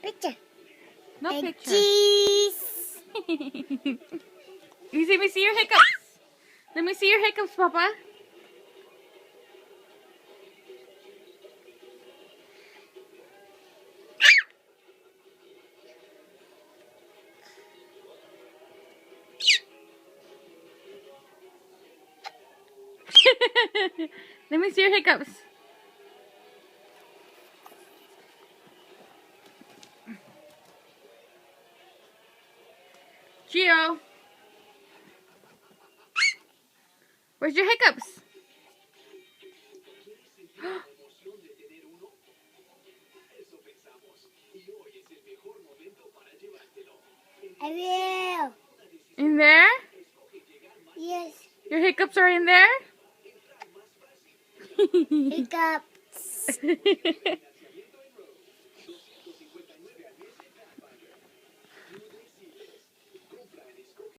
Picture. No And picture. cheese. Let me see your hiccups. Let me see your hiccups, Papa. Let me see your hiccups. Gio. Where's your hiccups? I will. In there? Yes. Your hiccups are in there? Hiccups.